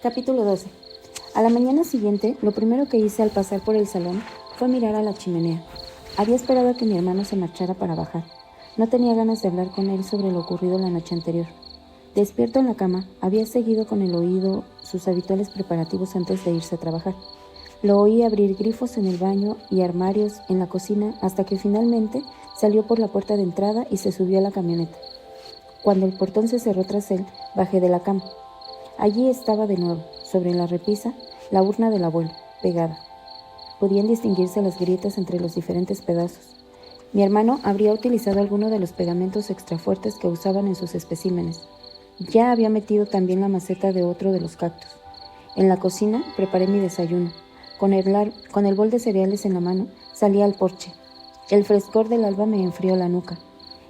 Capítulo 12. A la mañana siguiente, lo primero que hice al pasar por el salón fue mirar a la chimenea. Había esperado a que mi hermano se marchara para bajar. No tenía ganas de hablar con él sobre lo ocurrido la noche anterior. Despierto en la cama, había seguido con el oído sus habituales preparativos antes de irse a trabajar. Lo oí abrir grifos en el baño y armarios en la cocina hasta que finalmente salió por la puerta de entrada y se subió a la camioneta. Cuando el portón se cerró tras él, bajé de la cama. Allí estaba de nuevo, sobre la repisa, la urna del abuelo, pegada. Podían distinguirse las grietas entre los diferentes pedazos. Mi hermano habría utilizado alguno de los pegamentos extrafuertes que usaban en sus especímenes. Ya había metido también la maceta de otro de los cactus. En la cocina preparé mi desayuno. Con el bol de cereales en la mano, salí al porche. El frescor del alba me enfrió la nuca.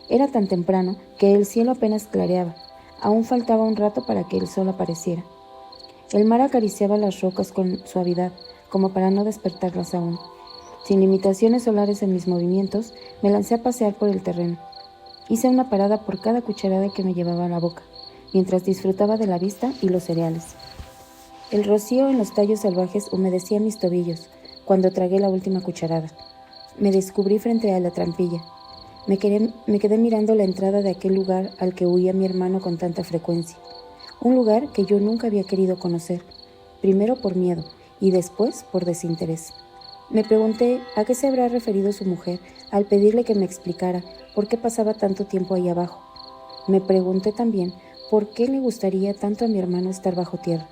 Era tan temprano que el cielo apenas clareaba. Aún faltaba un rato para que el sol apareciera. El mar acariciaba las rocas con suavidad, como para no despertarlas aún. Sin limitaciones solares en mis movimientos, me lancé a pasear por el terreno. Hice una parada por cada cucharada que me llevaba a la boca, mientras disfrutaba de la vista y los cereales. El rocío en los tallos salvajes humedecía mis tobillos cuando tragué la última cucharada. Me descubrí frente a la trampilla. Me quedé mirando la entrada de aquel lugar al que huía mi hermano con tanta frecuencia. Un lugar que yo nunca había querido conocer, primero por miedo y después por desinterés. Me pregunté a qué se habrá referido su mujer al pedirle que me explicara por qué pasaba tanto tiempo ahí abajo. Me pregunté también por qué le gustaría tanto a mi hermano estar bajo tierra,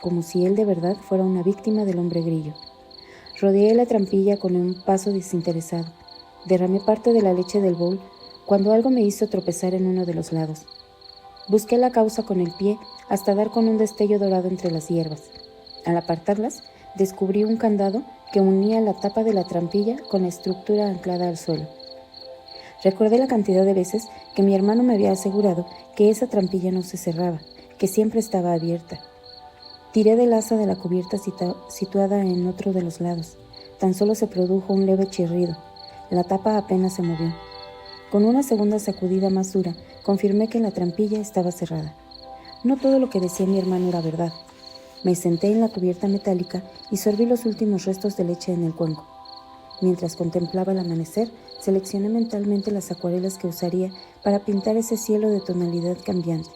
como si él de verdad fuera una víctima del hombre grillo. Rodeé la trampilla con un paso desinteresado. Derramé parte de la leche del bowl cuando algo me hizo tropezar en uno de los lados. Busqué la causa con el pie hasta dar con un destello dorado entre las hierbas. Al apartarlas, descubrí un candado que unía la tapa de la trampilla con la estructura anclada al suelo. Recordé la cantidad de veces que mi hermano me había asegurado que esa trampilla no se cerraba, que siempre estaba abierta. Tiré del asa de la cubierta situada en otro de los lados. Tan solo se produjo un leve chirrido. La tapa apenas se movió. Con una segunda sacudida más dura, confirmé que la trampilla estaba cerrada. No todo lo que decía mi hermano era verdad. Me senté en la cubierta metálica y sorbí los últimos restos de leche en el cuenco. Mientras contemplaba el amanecer, seleccioné mentalmente las acuarelas que usaría para pintar ese cielo de tonalidad cambiante.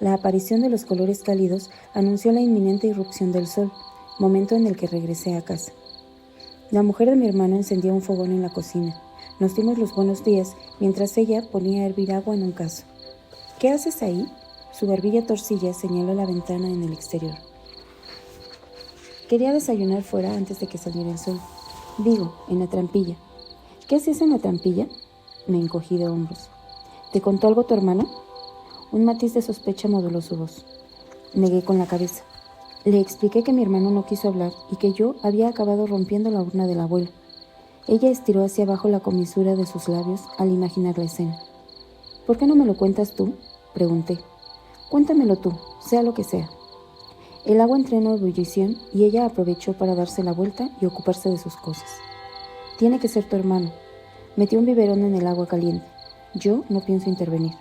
La aparición de los colores cálidos anunció la inminente irrupción del sol, momento en el que regresé a casa. La mujer de mi hermano encendía un fogón en la cocina. Nos dimos los buenos días mientras ella ponía a hervir agua en un cazo. ¿Qué haces ahí? Su barbilla torcilla señaló la ventana en el exterior. Quería desayunar fuera antes de que saliera el sol. Digo, en la trampilla. ¿Qué haces en la trampilla? Me encogí de hombros. ¿Te contó algo tu hermano? Un matiz de sospecha moduló su voz. Negué con la cabeza. Le expliqué que mi hermano no quiso hablar y que yo había acabado rompiendo la urna del abuelo. Ella estiró hacia abajo la comisura de sus labios al imaginar la escena. ¿Por qué no me lo cuentas tú? Pregunté. Cuéntamelo tú, sea lo que sea. El agua entró en ebullición y ella aprovechó para darse la vuelta y ocuparse de sus cosas. Tiene que ser tu hermano. Metió un biberón en el agua caliente. Yo no pienso intervenir.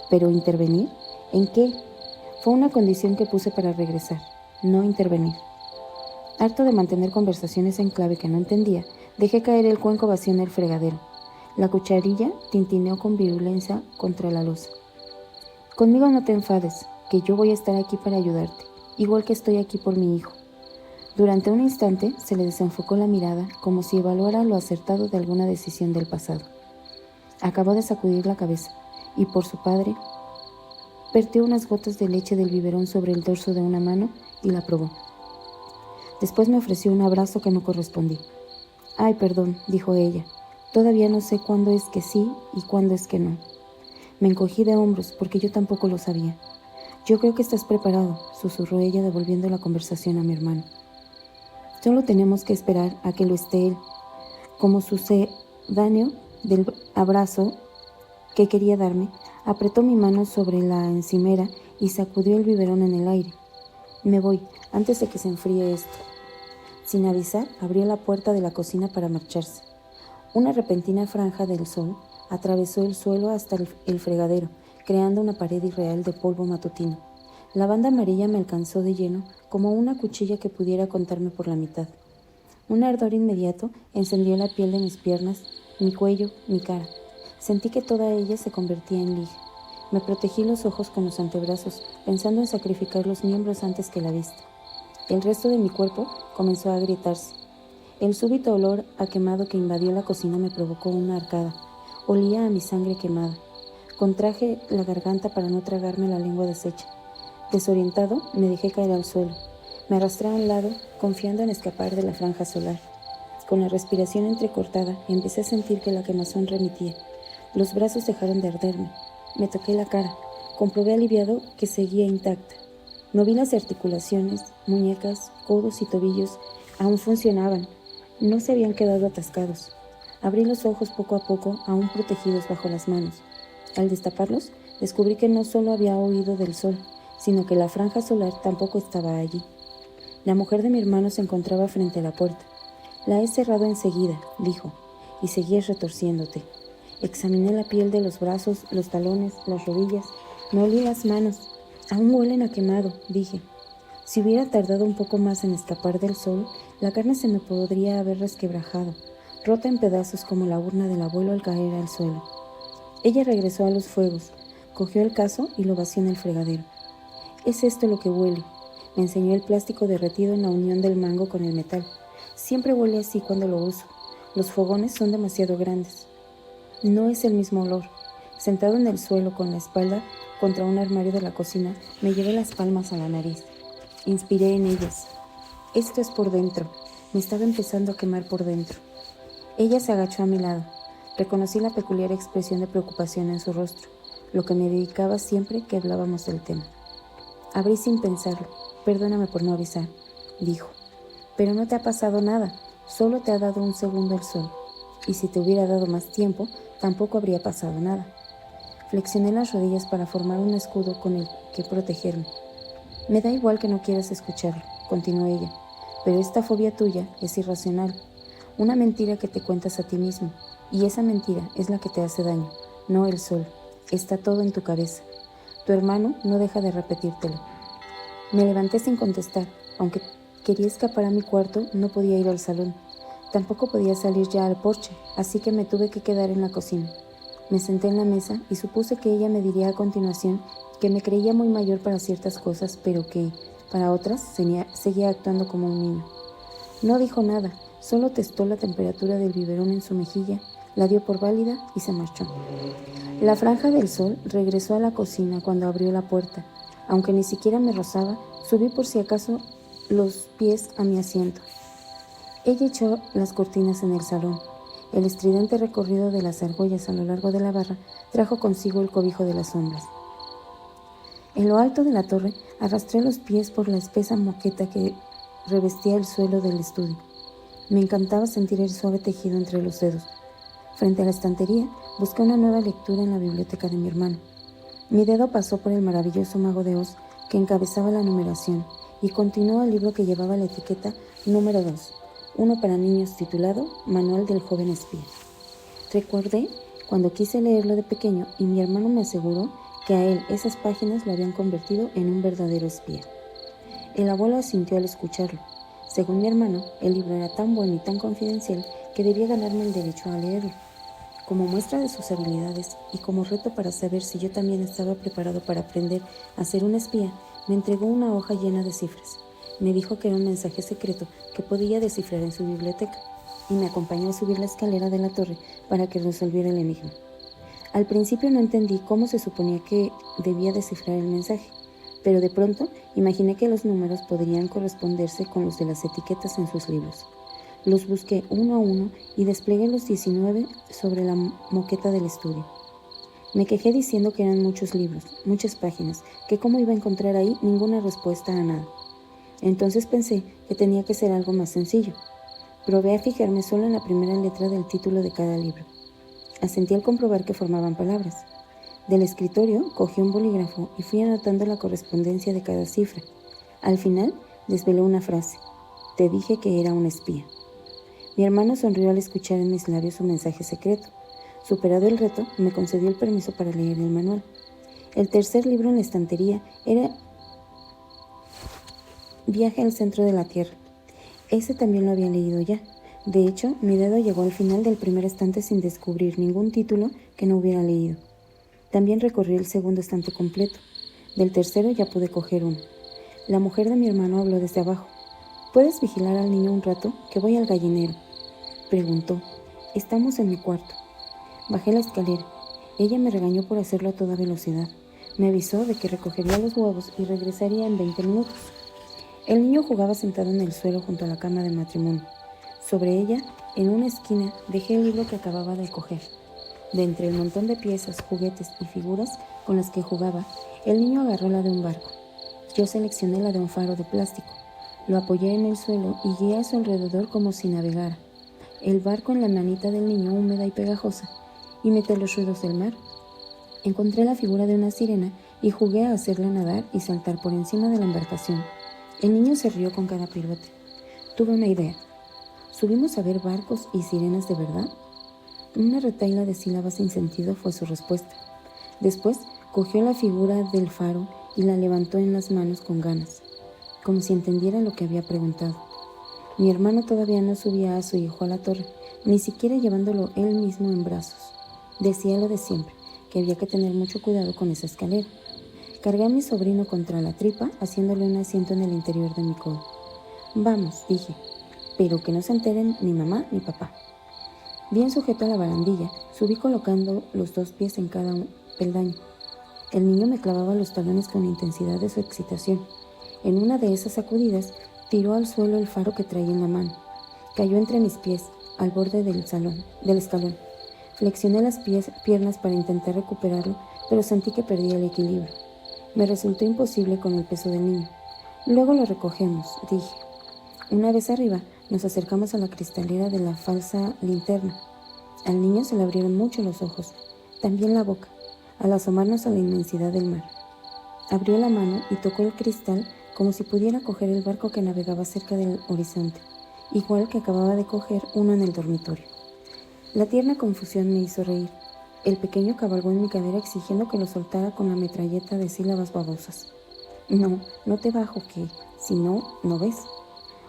¿Pero intervenir? ¿En qué? Fue una condición que puse para regresar. No intervenir. Harto de mantener conversaciones en clave que no entendía, dejé caer el cuenco vacío en el fregadero. La cucharilla tintineó con virulencia contra la loza. Conmigo no te enfades, que yo voy a estar aquí para ayudarte, igual que estoy aquí por mi hijo. Durante un instante se le desenfocó la mirada, como si evaluara lo acertado de alguna decisión del pasado. Acabó de sacudir la cabeza, y por su padre, vertió unas gotas de leche del biberón sobre el dorso de una mano y la probó. Después me ofreció un abrazo que no correspondí. Ay, perdón, dijo ella. Todavía no sé cuándo es que sí y cuándo es que no. Me encogí de hombros porque yo tampoco lo sabía. Yo creo que estás preparado, susurró ella devolviendo la conversación a mi hermano. Solo tenemos que esperar a que lo esté él. Como sucedáneo del abrazo que quería darme, apretó mi mano sobre la encimera y sacudió el biberón en el aire. Me voy, antes de que se enfríe esto. Sin avisar, abrió la puerta de la cocina para marcharse. Una repentina franja del sol atravesó el suelo hasta el fregadero, creando una pared irreal de polvo matutino. La banda amarilla me alcanzó de lleno como una cuchilla que pudiera cortarme por la mitad. Un ardor inmediato encendió la piel de mis piernas, mi cuello, mi cara. Sentí que toda ella se convertía en liga. Me protegí los ojos con los antebrazos, pensando en sacrificar los miembros antes que la vista. El resto de mi cuerpo comenzó a agrietarse. El súbito olor a quemado que invadió la cocina me provocó una arcada. Olía a mi sangre quemada. Contraje la garganta para no tragarme la lengua deshecha. Desorientado, me dejé caer al suelo. Me arrastré a un lado, confiando en escapar de la franja solar. Con la respiración entrecortada, empecé a sentir que la quemazón remitía. Los brazos dejaron de arderme. Me toqué la cara. Comprobé aliviado que seguía intacta. No vi las articulaciones, muñecas, codos y tobillos. Aún funcionaban. No se habían quedado atascados. Abrí los ojos poco a poco, aún protegidos bajo las manos. Al destaparlos, descubrí que no solo había huido del sol, sino que la franja solar tampoco estaba allí. La mujer de mi hermano se encontraba frente a la puerta. La he cerrado enseguida, dijo, y seguías retorciéndote. Examiné la piel de los brazos, los talones, las rodillas. Me olí las manos. Aún huelen a quemado, dije. Si hubiera tardado un poco más en escapar del sol, la carne se me podría haber resquebrajado, rota en pedazos como la urna del abuelo al caer al suelo. Ella regresó a los fuegos, cogió el cazo y lo vació en el fregadero. Es esto lo que huele. Me enseñó el plástico derretido en la unión del mango con el metal. Siempre huele así cuando lo uso. Los fogones son demasiado grandes. No es el mismo olor. Sentado en el suelo con la espalda contra un armario de la cocina, me llevé las palmas a la nariz. Inspiré en ellas. Esto es por dentro. Me estaba empezando a quemar por dentro. Ella se agachó a mi lado. Reconocí la peculiar expresión de preocupación en su rostro, lo que me dedicaba siempre que hablábamos del tema. Abrí sin pensarlo. Perdóname por no avisar, dijo. Pero no te ha pasado nada, solo te ha dado un segundo el sol. Y si te hubiera dado más tiempo, tampoco habría pasado nada. Flexioné las rodillas para formar un escudo con el que protegerme. Me da igual que no quieras escucharlo, continuó ella, pero esta fobia tuya es irracional, una mentira que te cuentas a ti mismo, y esa mentira es la que te hace daño, no el sol. Está todo en tu cabeza. Tu hermano no deja de repetírtelo. Me levanté sin contestar. Aunque quería escapar a mi cuarto, no podía ir al salón. Tampoco podía salir ya al porche, así que me tuve que quedar en la cocina. Me senté en la mesa y supuse que ella me diría a continuación que me creía muy mayor para ciertas cosas, pero que, para otras, seguía actuando como un niño. No dijo nada, solo testó la temperatura del biberón en su mejilla, la dio por válida y se marchó. La franja del sol regresó a la cocina cuando abrió la puerta. Aunque ni siquiera me rozaba, subí por si acaso los pies a mi asiento. Ella echó las cortinas en el salón. El estridente recorrido de las argollas a lo largo de la barra trajo consigo el cobijo de las sombras. En lo alto de la torre arrastré los pies por la espesa moqueta que revestía el suelo del estudio. Me encantaba sentir el suave tejido entre los dedos. Frente a la estantería, busqué una nueva lectura en la biblioteca de mi hermano. Mi dedo pasó por el maravilloso Mago de Oz que encabezaba la numeración y continuó el libro que llevaba la etiqueta número 2, uno para niños titulado Manual del joven espía. Recordé cuando quise leerlo de pequeño y mi hermano me aseguró que a él esas páginas lo habían convertido en un verdadero espía. El abuelo asintió al escucharlo. Según mi hermano, el libro era tan bueno y tan confidencial que debía ganarme el derecho a leerlo. Como muestra de sus habilidades y como reto para saber si yo también estaba preparado para aprender a ser un espía, me entregó una hoja llena de cifras. Me dijo que era un mensaje secreto que podía descifrar en su biblioteca y me acompañó a subir la escalera de la torre para que resolviera el enigma. Al principio no entendí cómo se suponía que debía descifrar el mensaje, pero de pronto imaginé que los números podrían corresponderse con los de las etiquetas en sus libros. Los busqué uno a uno y desplegué los 19 sobre la moqueta del estudio. Me quejé diciendo que eran muchos libros, muchas páginas, que cómo iba a encontrar ahí ninguna respuesta a nada. Entonces pensé que tenía que ser algo más sencillo. Probé a fijarme solo en la primera letra del título de cada libro. Asentí al comprobar que formaban palabras. Del escritorio cogí un bolígrafo y fui anotando la correspondencia de cada cifra. Al final desvelé una frase. Te dije que era un espía. Mi hermano sonrió al escuchar en mis labios su mensaje secreto. Superado el reto, me concedió el permiso para leer el manual. El tercer libro en la estantería era Viaje al centro de la Tierra. Ese también lo había leído ya. De hecho, mi dedo llegó al final del primer estante sin descubrir ningún título que no hubiera leído. También recorrí el segundo estante completo. Del tercero ya pude coger uno. La mujer de mi hermano habló desde abajo. ¿Puedes vigilar al niño un rato? Que voy al gallinero. Preguntó. Estamos en mi cuarto. Bajé la escalera. Ella me regañó por hacerlo a toda velocidad. Me avisó de que recogería los huevos y regresaría en 20 minutos. El niño jugaba sentado en el suelo junto a la cama de matrimonio. Sobre ella, en una esquina, dejé el libro que acababa de coger. De entre el montón de piezas, juguetes y figuras con las que jugaba, el niño agarró la de un barco. Yo seleccioné la de un faro de plástico. Lo apoyé en el suelo y guié a su alrededor como si navegara. El barco en la manita del niño húmeda y pegajosa. Imité los ruidos del mar. Encontré la figura de una sirena y jugué a hacerla nadar y saltar por encima de la embarcación. El niño se rió con cada piruete. Tuve una idea. ¿Subimos a ver barcos y sirenas de verdad? Una retahíla de sílabas sin sentido fue su respuesta. Después cogió la figura del faro y la levantó en las manos con ganas, como si entendiera lo que había preguntado. Mi hermano todavía no subía a su hijo a la torre, ni siquiera llevándolo él mismo en brazos. Decía lo de siempre, que había que tener mucho cuidado con esa escalera. Cargué a mi sobrino contra la tripa, haciéndole un asiento en el interior de mi codo. Vamos, dije, pero que no se enteren ni mamá ni papá. Bien sujeto a la barandilla, subí colocando los 2 pies en cada peldaño. El niño me clavaba los talones con la intensidad de su excitación. En una de esas sacudidas, tiró al suelo el faro que traía en la mano. Cayó entre mis pies, al borde del escalón. Flexioné las piernas para intentar recuperarlo, pero sentí que perdía el equilibrio. Me resultó imposible con el peso del niño. Luego lo recogemos, dije. Una vez arriba, nos acercamos a la cristalera de la falsa linterna. Al niño se le abrieron mucho los ojos, también la boca, al asomarnos a la inmensidad del mar. Abrió la mano y tocó el cristal como si pudiera coger el barco que navegaba cerca del horizonte, igual que acababa de coger uno en el dormitorio. La tierna confusión me hizo reír. El pequeño cabalgó en mi cadera exigiendo que lo soltara con la metralleta de sílabas babosas. No, no te bajo que, si no, no ves.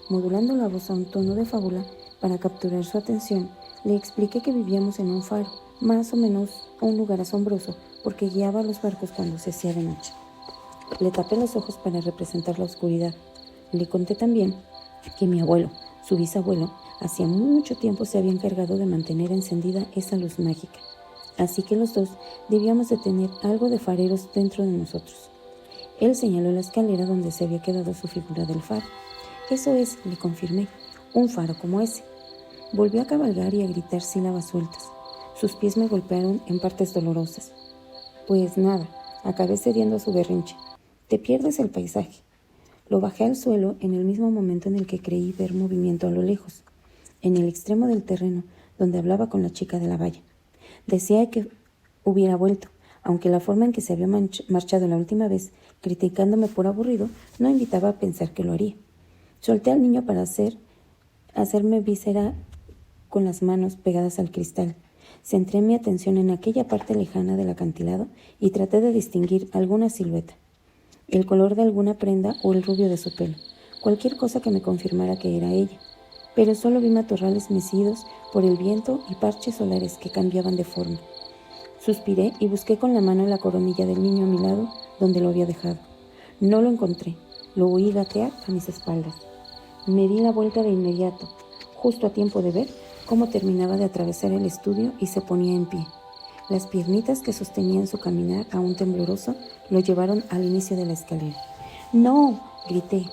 Modulando la voz a un tono de fábula para capturar su atención, le expliqué que vivíamos en un faro, más o menos un lugar asombroso, porque guiaba a los barcos cuando se hacía de noche. Le tapé los ojos para representar la oscuridad. Le conté también que mi abuelo, su bisabuelo, hacía mucho tiempo se había encargado de mantener encendida esa luz mágica. Así que los dos debíamos de tener algo de fareros dentro de nosotros. Él señaló la escalera donde se había quedado su figura del faro. Eso es, le confirmé, un faro como ese. Volvió a cabalgar y a gritar sílabas sueltas. Sus pies me golpearon en partes dolorosas. Pues nada, acabé cediendo a su berrinche. Te pierdes el paisaje. Lo bajé al suelo en el mismo momento en el que creí ver movimiento a lo lejos, en el extremo del terreno donde hablaba con la chica de la valla. Decía que hubiera vuelto, aunque la forma en que se había marchado la última vez, criticándome por aburrido, no invitaba a pensar que lo haría. Solté al niño para hacerme víscera con las manos pegadas al cristal. Centré mi atención en aquella parte lejana del acantilado y traté de distinguir alguna silueta, el color de alguna prenda o el rubio de su pelo, cualquier cosa que me confirmara que era ella. Pero solo vi matorrales mecidos por el viento y parches solares que cambiaban de forma. Suspiré y busqué con la mano la coronilla del niño a mi lado, donde lo había dejado. No lo encontré, lo oí gatear a mis espaldas. Me di la vuelta de inmediato, justo a tiempo de ver cómo terminaba de atravesar el estudio y se ponía en pie. Las piernitas que sostenían su caminar aún tembloroso lo llevaron al inicio de la escalera. ¡No!, grité.